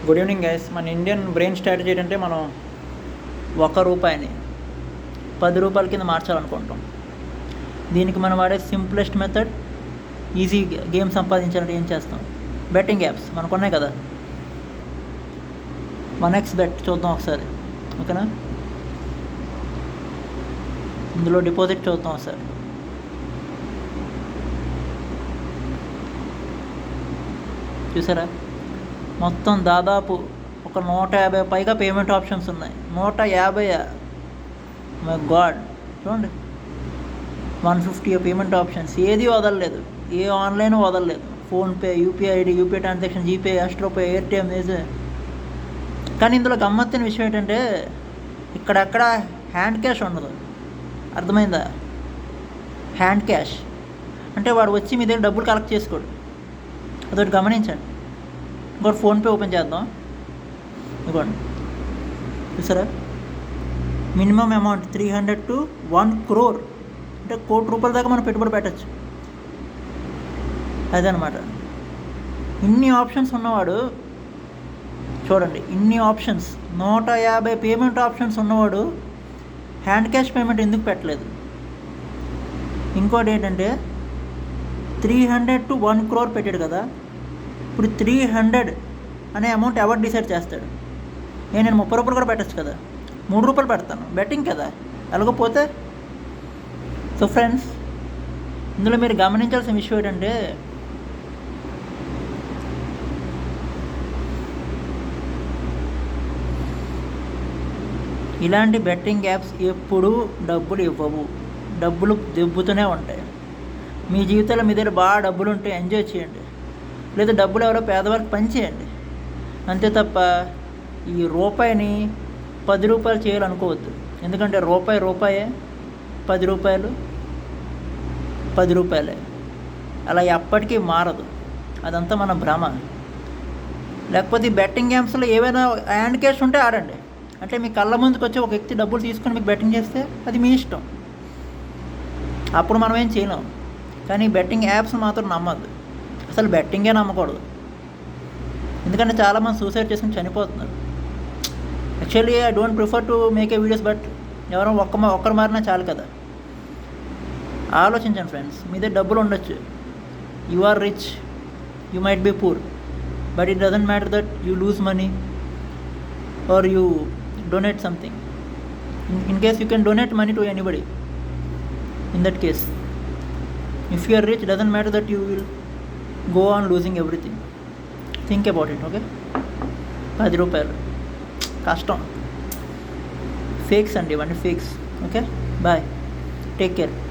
Good evening guys. మన Indian brain strategy ఏంటంటే మనం ₹1 ₹10 కింద మార్చాలనుకుంటాం. దీనికి మనం వాడే సింప్లెస్ట్ మెథడ్ ఈజీ గేమ్ సంపాదించాలంటే ఏం చేస్తాం? బెట్టింగ్ యాప్స్ మనకున్నాయి కదా. 1x బెట్ చూద్దాం ఒకసారి, ఓకేనా? ఇందులో డిపాజిట్ చూద్దాం ఒకసారి. చూసారా, మొత్తం దాదాపు ఒక 150 పైగా పేమెంట్ ఆప్షన్స్ ఉన్నాయి. 150 మై గాడ్, చూడండి, 150 పేమెంట్ ఆప్షన్స్. ఏది వదలలేదు, ఏ ఆన్లైన్ వదలలేదు. PhonePe, UPI ID, UPI transaction, GPay, AstroPay, Airtel, ఏజే. కానీ ఇందులో గమ్మత్తైన విషయం ఏంటంటే ఇక్కడెక్కడ హ్యాండ్ క్యాష్ ఉండదు. అర్థమైందా? హ్యాండ్ క్యాష్ అంటే వాడు వచ్చి మీ దగ్గర డబ్బులు కలెక్ట్ చేసుకోడు. అదొకటి గమనించండి. ఇంకోటి ఫోన్పే ఓపెన్ చేద్దాం. ఇవ్వండి, చూసారా, మినిమం అమౌంట్ 300 to 1 crore, అంటే ₹1,00,00,000 దాకా మనం పెట్టుబడి పెట్టచ్చు. అదనమాట. ఇన్ని ఆప్షన్స్ ఉన్నవాడు చూడండి, ఇన్ని ఆప్షన్స్, 150 పేమెంట్ ఆప్షన్స్ ఉన్నవాడు హ్యాండ్ క్యాష్ పేమెంట్ ఎందుకు పెట్టలేదు? ఇంకోటి ఏంటంటే 300 to 1 crore పెట్టాడు కదా. ఇప్పుడు 300 అనే అమౌంట్ ఎవరు డిసైడ్ చేస్తాడు? నేను ₹30 కూడా పెట్టచ్చు కదా, ₹3 పెడతాను, బెట్టింగ్ కదా, ఎలాగోపోతే. సో ఫ్రెండ్స్, ఇందులో మీరు గమనించాల్సిన విషయం ఏంటంటే ఇలాంటి బెట్టింగ్ యాప్స్ ఎప్పుడూ డబ్బులు ఇవ్వవు, డబ్బులు దెబ్బతూనే ఉంటాయి. మీ జీవితంలో మీ దగ్గర బాగా డబ్బులు ఉంటే ఎంజాయ్ చేయండి, లేదా డబ్బులు ఎవరో పేదవారికి పనిచేయండి, అంతే తప్ప ఈ రూపాయిని ₹10 చేయాలనుకోవద్దు. ఎందుకంటే రూపాయే, ₹10 ₹10. అలా ఎప్పటికీ మారదు, అదంతా మన భ్రమ. లేకపోతే ఈ బెట్టింగ్ గేమ్స్లో ఏవైనా హ్యాండ్ క్యాష్ ఉంటే ఆడండి. అంటే మీ కళ్ళ ముందుకు వచ్చి ఒక వ్యక్తి డబ్బులు తీసుకొని మీకు బెట్టింగ్ చేస్తే అది మీ ఇష్టం, అప్పుడు మనం ఏం చేయలేం. కానీ బెట్టింగ్ యాప్స్ మాత్రం నమ్మద్దు, అసలు బెట్టింగే నమ్మకూడదు. ఎందుకంటే చాలామంది సూసైడ్ చేసుకుని చనిపోతున్నారు. Actually I don't prefer to make a videos, but ఎవరో ఒక్కరు మారినా చాలు కదా. ఆలోచించండి ఫ్రెండ్స్, మీ దగ్గర డబ్బులు ఉండొచ్చు, you are rich, you might be poor, but it doesn't matter that you lose money or you donate something. In case you can donate money to anybody. In that case, if you are rich, doesn't matter that you will go on losing everything. Think about it, okay? ₹10 కష్టం. Fakes అండి, ఇవన్నీ fakes. Okay, bye, take care.